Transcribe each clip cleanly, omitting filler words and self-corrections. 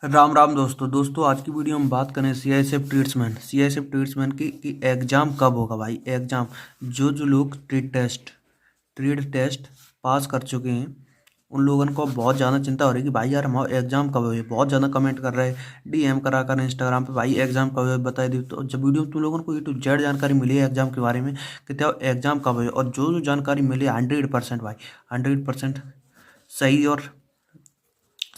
राम राम दोस्तों आज की वीडियो में बात करें सीआईएसएफ ट्रेड्समैन की एग्ज़ाम कब होगा भाई। एग्ज़ाम जो लोग ट्रेड टेस्ट पास कर चुके हैं उन लोगों को बहुत ज़्यादा चिंता हो रही है कि भाई यार हमारा एग्ज़ाम कब है। बहुत ज़्यादा कमेंट कर रहे हैं, डीएम करा कर इंस्टाग्राम पे, भाई एग्ज़ाम कब है बता दी। तो जब वीडियो में तुम लोगों को A to Z जानकारी मिली है एग्ज़ाम के बारे में कि क्या एग्ज़ाम कब है, और जो जानकारी मिली 100% भाई 100% सही और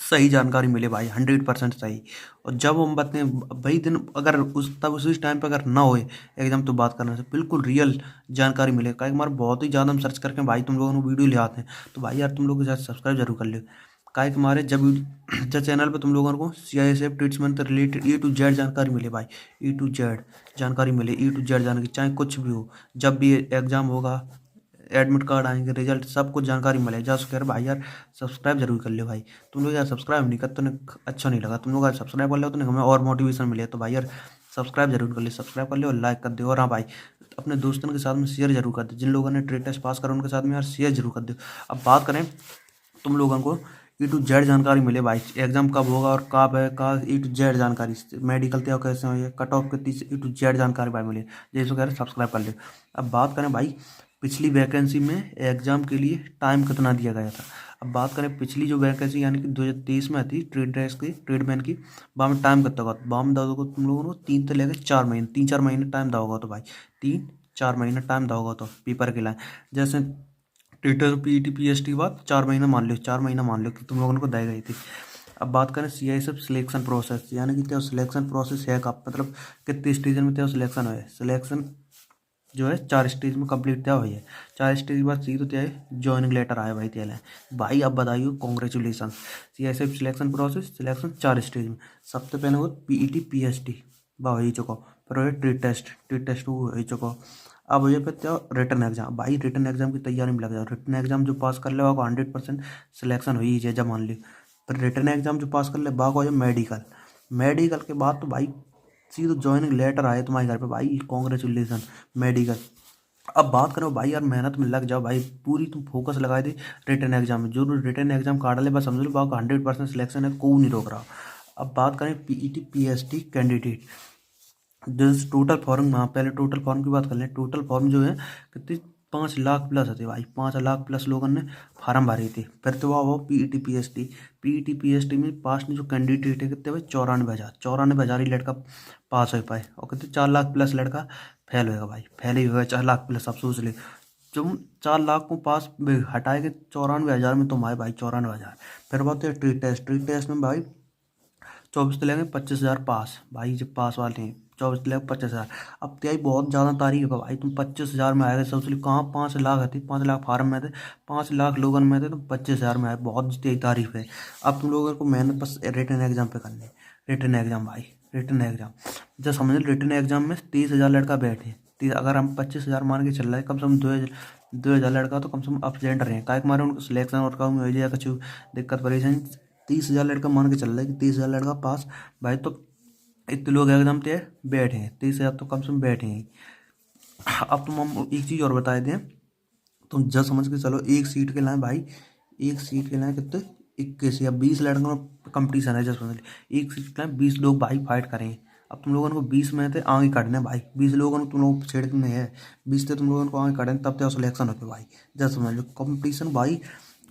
सही जानकारी मिले भाई, 100% सही। और जब हम बातें वही दिन अगर उसी टाइम पे अगर ना होए एग्जाम, तो बात करने से बिल्कुल रियल जानकारी मिले। का हमारे बहुत ही ज़्यादा हम सर्च करके भाई तुम लोगों को वीडियो ले आते हैं, तो भाई यार तुम लोग के साथ सब्सक्राइब जरूर कर लियो। का हमारे जब चैनल पे तुम लोगों को सीआईएसएफ ट्रीटमेंट से रिलेटेड A to Z जानकारी मिले भाई, A to Z जानकारी मिले, A to Z जानकारी, चाहे कुछ भी हो, जब भी एग्जाम होगा, एडमिट कार्ड आएंगे, रिजल्ट, सब कुछ जानकारी मिले। जस्ट कह रहे भाई यार सब्सक्राइब जरूर कर लियो भाई। तुम लोग यार सब्सक्राइब नहीं करते, तो अच्छा नहीं लगा। तुम लोग यार सब्सक्राइब कर लो तो हमें और मोटिवेशन मिले। तो भाई यार सब्सक्राइब जरूर कर लियो, सब्सक्राइब कर लियो और लाइक कर दियो। और हाँ भाई, अपने दोस्तों के साथ में शेयर जरूर कर दो, जिन लोगों ने ट्रेड टेस्ट पास करा उनके साथ में यार शेयर जरूर कर दो। अब बात करें तुम लोगों को A to Z जानकारी मिले भाई, एग्जाम कब होगा और कब है, का A to Z जानकारी, मेडिकल त्याग कैसे हो, कट ऑफ कितनी, A to Z जानकारी भाई मिले। जैसे कह रहे सब्सक्राइब कर ले। अब बात करें भाई पिछली वैकेंसी में एग्जाम के लिए टाइम कितना दिया गया था। अब बात करें पिछली जो वैकेंसी यानी कि 2023 में थी ट्रेडमैन की, वहाँ में टाइम कितना होगा, वहाँ में होगा तुम लोगों को 3 से लेकर 4 महीने टाइम दा होगा। तो भाई 3-4 महीने टाइम दा होगा तो पेपर के लिए। जैसे ट्विटर PET PST के बाद 4 महीना मान लो, 4 महीना मान लो कि तुम लोगों को दी गई थी। अब बात करें सीआईएसएफ सिलेक्शन प्रोसेस, यानी कि क्या सिलेक्शन प्रोसेस है का मतलब कितने स्टेज में क्या सिलेक्शन है। सिलेक्शन जो है 4 स्टेज में कंप्लीट क्या हुई है। 4 स्टेज के बाद सीधे क्या है, ज्वाइनिंग लेटर आया भाई तेल है भाई। अब बताइए congratulation, CISF selection process selection 4 stage में। सबसे पहले वो PET PST वह हो ही चुका, फिर ट्री टेस्ट वो हो ही चुका। अब ये पे क्या रिटर्न एग्जाम, भाई रिटर्न एग्जाम की तैयारी में लग जाओ। रिटर्न एग्जाम जो पास कर ले वो 100% सिलेक्शन हुई है जब मान ली। फिर रिटर्न एग्जाम जो पास कर ले बाग हो जाए मेडिकल। मेडिकल के बाद तो भाई सीधे ज्वाइनिंग लेटर आए तुम्हारे घर पे भाई, कॉन्ग्रेचुलेसन मेडिकल। अब बात करो भाई यार मेहनत में लग जाओ भाई, पूरी तुम फोकस लगाए थे रिटर्न एग्जाम में। जो रिटर्न एग्जाम काट ले बस समझ लो बाग 100% सिलेक्शन है, कोई नहीं रोक रहा। अब बात करें PET PST कैंडिडेट, जैसे टोटल फॉर्म, हाँ पहले टोटल फॉर्म की बात कर लें। टोटल फॉर्म जो है कितनी 5 लाख प्लस होते भाई, 5 लाख प्लस लोगों ने फार्म भरे थे। फिर तो वो PET PST में पास जो कैंडिडेट है कितने भाई 94,000 ही लड़का पास हो पाए, और कितने 4 लाख प्लस लड़का फेल होएगा भाई, फेल ही होगा 4 लाख प्लस। अब सोच ले तुम 4 लाख को पास हटाएंगे 94,000 में, तुम आए भाई 94,000। फिर बात है ट्री टेस्ट में भाई 24 तो लेंगे 25,000 पास भाई, जब पास वाले हैं 24 तो लेंगे 25,000। अब त्याई बहुत ज़्यादा तारीफ है भाई, तुम 25,000 में आए थे। सोच ली कहाँ 5 लाख थे, 5 लाख फार्म में थे, 5 लाख लोगन में थे, तुम 25,000 में आए, बहुत तेज तारीफ है। अब तुम लोगों को मेहनत बस रिटर्न एग्जाम पे करनी है। रिटर्न एग्जाम भाई, रिटर्न एग्जाम जब समझ लो रिटर्न एग्जाम में 30,000 लड़का बैठे। अगर हम 25,000 मान के चल रहे हैं, कम से कम 2,000 लड़का तो कम से कम अपसेंट रहे, काय मारे उनको सिलेक्शन और का हो जाए कुछ दिक्कत परेशानी। 30,000 लड़का मान के चल रहा है कि 30,000 लड़का पास भाई, तो इतने लोग एग्जाम पे बैठे हैं, 30,000 तो कम से कम बैठे हैं। अब तुम हम एक चीज़ और बता दें, तुम जब समझ के चलो एक सीट के लाए भाई, एक सीट के लाए कितने 21 या 20 लड़कों का कंपटीशन है। जब समझ लो एक सीट के लाए 20 लोग भाई फाइट करें। अब तुम लोगों को 20 में थे आगे काटने भाई, 20 लोगों को तुम लोग छेड़ में है, 20 थे तुम लोगों को आगे काटें तब तो सिलेक्शन होते भाई। जब समझ लो कंपटीशन भाई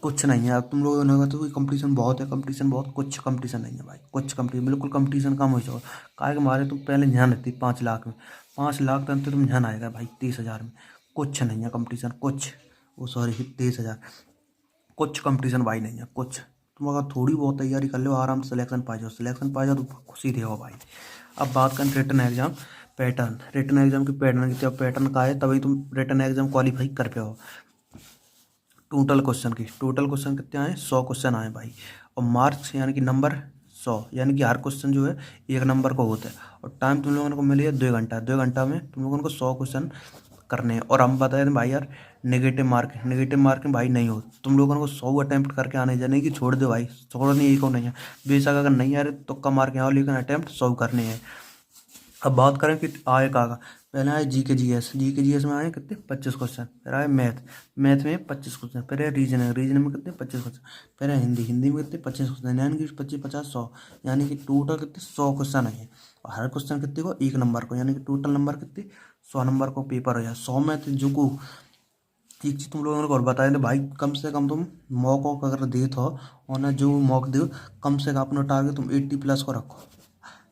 कुछ नहीं है। अब तुम लोगों ने तो कंपटीशन बहुत है, कंपटीशन बहुत, कुछ कंपटीशन नहीं है भाई, कुछ कंपटीशन बिल्कुल कंपटीशन कम हो जाओ। काय के मारे तुम पहले ध्यान रखती 5 लाख में, 5 लाख तक तो तुम ध्यान आएगा भाई 30,000 में, कुछ नहीं है कंपटीशन, कुछ वो सॉरी 30,000, कुछ कंपटीशन भाई नहीं है कुछ। तुम अगर थोड़ी बहुत तैयारी कर लो आराम से सिलेक्शन पा जाओ तो खुशी थे हो भाई। अब बात करें return exam pattern, return exam की पैटर्न की, पैटर्न का है तभी तुम रिटर्न एग्जाम क्वालिफाई कर पे हो। टोटल क्वेश्चन कितने आए, 100 क्वेश्चन आए भाई, और मार्क्स यानी कि नंबर 100, यानी कि हर क्वेश्चन जो है 1 नंबर का होता है। और टाइम तुम लोगों को मिले है 2 घंटा, 2 घंटा में तुम लोगों को 100 क्वेश्चन करने हैं। और हम बताए थे भाई यार नेगेटिव मार्किंग भाई नहीं हो, तुम लोगों को 100 अटैम्प्ट करके आने जाने की छोड़ दो भाई, छोड़ने ही को नहीं है। बेशक अगर नहीं आ रहे तो कम मार्क आओ, लेकिन अटैम्प्ट 100 करने हैं। अब बात करें कि आए कहाँ का। पहले आए जी के जी एस में आए कितने 25 क्वेश्चन। फिर आए मैथ में 25 क्वेश्चन। फिर है रीजनिंग में कितने 25 क्वेश्चन। फिर है हिंदी में कितने 25 क्वेश्चन, यानी कि 25, 50, 100, यानी कि टोटल कितने 100 क्वेश्चन है। और हर क्वेश्चन कितने को 1 नंबर को, यानी कि टोटल नंबर कितने 100 नंबर को पेपर हो जाए। 100 में तो जो को एक चीज़ तुम लोगों को और बताया तो भाई कम से कम तुम मॉक वॉक अगर दे तो, और ना जो मॉक दो, कम से कम अपना टारगेट तुम 80+ को रखो।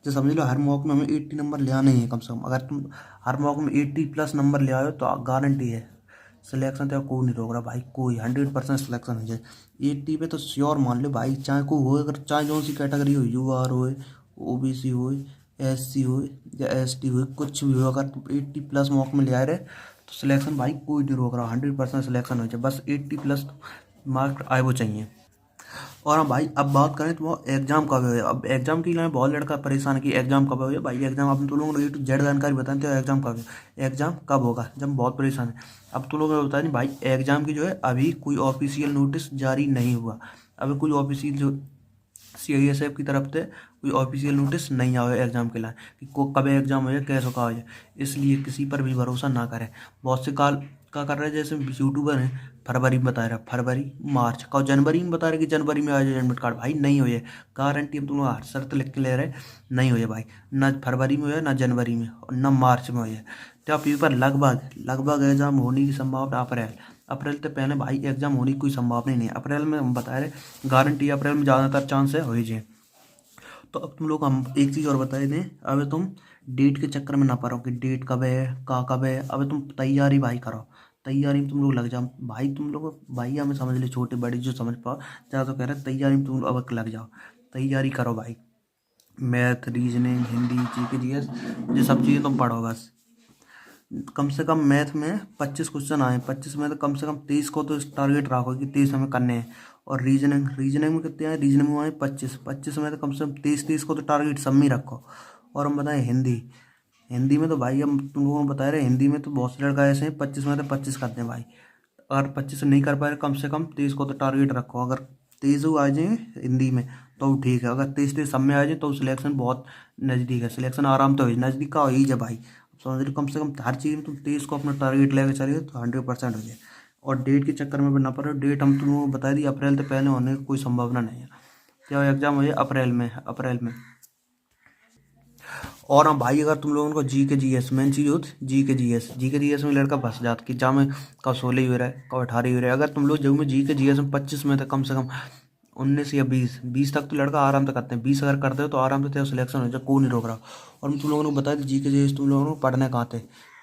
जो समझ लो हर मॉक में हमें 80 नंबर ले आने ही है कम से कम। अगर तुम हर मॉक में 80+ नंबर ले आए तो गारंटी है सिलेक्शन। तो कोई नहीं रोक रहा भाई, कोई 100% सिलेक्शन हो जाए। 80 पे तो श्योर मान लो भाई, चाहे कोई हो, अगर चाहे जो सी कैटेगरी हो, UR हो, OBC हो, SC हो या ST हो, कुछ भी हो, अगर तुम 80+ मॉक में ले आ रहे तो सिलेक्शन भाई कोई नहीं रोक रहा। 100% सिलेक्शन हो जाए, बस 80+ मार्क आए वो चाहिए। और हाँ भाई, अब बात करें तो वो एग्जाम कब है। अब एग्जाम के लिए बहुत लड़का परेशान है कि एग्जाम कब है भाई। एग्जाम अब तुम लोगों को A to Z जानकारी बताते हो एग्जाम कब है, एग्जाम कब होगा, जब बहुत परेशान है। अब तुम लोगों को बता नहीं भाई, एग्जाम की जो है अभी कोई ऑफिशियल नोटिस जारी नहीं हुआ। अभी कोई ऑफिशियल जो CISF की तरफ से कोई ऑफिशियल नोटिस नहीं आया है एग्जाम के लिए कि कब एग्जाम हो जाए, कैसे का हो जाए। इसलिए किसी पर भी भरोसा ना करें। बहुत से काल क्या कर रहे हैं, जैसे यूट्यूबर हैं, फरवरी में बता रहा, फरवरी मार्च का, जनवरी में बता रहे कि जनवरी में आ जाए एडमिट कार्ड। भाई नहीं हो जाए, गारंटी हम तुम लोग हर शर्त लिख के ले रहे, नहीं हो जाए भाई। ना फरवरी में हो जाए, ना जनवरी में, और ना मार्च में हो जाए। तो पेपर लगभग लगभग एग्जाम होने की संभावना अप्रैल अप्रैल से पहले भाई एग्जाम होने की कोई संभावना ही नहीं है। अप्रैल में हम बता रहे गारंटी, अप्रैल में ज़्यादातर चांस है हो ही जाए। तो अब तुम लोग हम एक चीज़ और बता दें, अब तुम डेट के चक्कर में ना पड़ो कि डेट कब है कब है। अब तुम तैयारी भाई करो, तैयारी में तुम लोग लग जाओ भाई। तुम लोग भाई हमें समझ ले, छोटे बड़े जो समझ पाओ, ज़्यादा तो कह रहे हैं तैयारी में तुम अब लग जाओ, तैयारी करो भाई। Math, reasoning, Hindi, GK GS, ये सब चीज़ें तुम पढ़ो बस। कम से कम मैथ में 25 क्वेश्चन आए, 25 में तो कम से कम 23 को तो टारगेट रखो कि 23 हमें करने हैं। और रीजनिंग में कितने आए, रीजनिंग में आए 25 में तो कम से कम 23 को तो टारगेट सब में रखो। और हम बताएं हिंदी में तो भाई हम तुम लोगों को बता रहे हिंदी में तो बहुत से लड़का ऐसे हैं 25 में तो 25 करते हैं भाई। अगर 25 नहीं कर पाए, कम से कम 23 को तो टारगेट रखो। अगर 23 आ जाए हिंदी में तो ठीक है, अगर 23 सब में आ जाए तो सिलेक्शन बहुत नज़दीक है, सिलेक्शन आराम तो हो नज़दीक का हो ही जाए भाई। समझ लो कम से कम हर चीज़ में तुम 23 को अपना टारगेट लेकर चलिए तो 100% हो जाए। और डेट के चक्कर में भी ना पड़े, डेट हम तुम लोगों को बता दी अप्रैल से पहले होने की कोई संभावना नहीं है। क्या एग्जाम हो जाए अप्रैल में। और हाँ भाई, अगर तुम लोगों को GK GS मेन चीज़ होती, GK GS में लड़का फंस जाता कि जा में कब 16 हो रहा है, कब 18 हो रहा है। अगर तुम लोग जब में GK GS में 25 में तो कम से कम 19 या 20 तक तो लड़का आराम से करते हैं। 20 अगर करते हो तो आराम से तेरा सिलेक्शन हो जाए, कोई नहीं रोक रहा। और मैं तुम लोगों को बता दी GK GS तुम लोगों को पढ़ने कहाँ थे।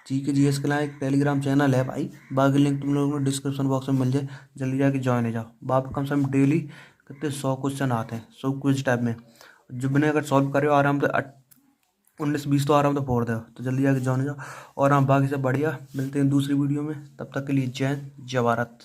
GK GS के लिए एक टेलीग्राम चैनल है भाई, बाकी लिंक तुम लोगों को डिस्क्रिप्शन बॉक्स में मिल जाए, जल्दी जाके ज्वाइन हो जाओ। बाप कम से कम डेली कितने 100 क्वेश्चन आते हैं, 100 क्विज टाइप में, जो मैंने अगर सॉल्व करे हो आराम से 19-20 तो आराम से फोड़ दो। तो जल्दी जाके ज्वाइन हो जाओ। और हाँ बाकी सब बढ़िया, मिलते हैं दूसरी वीडियो में, तब तक के लिए जय हिंद, जय भारत।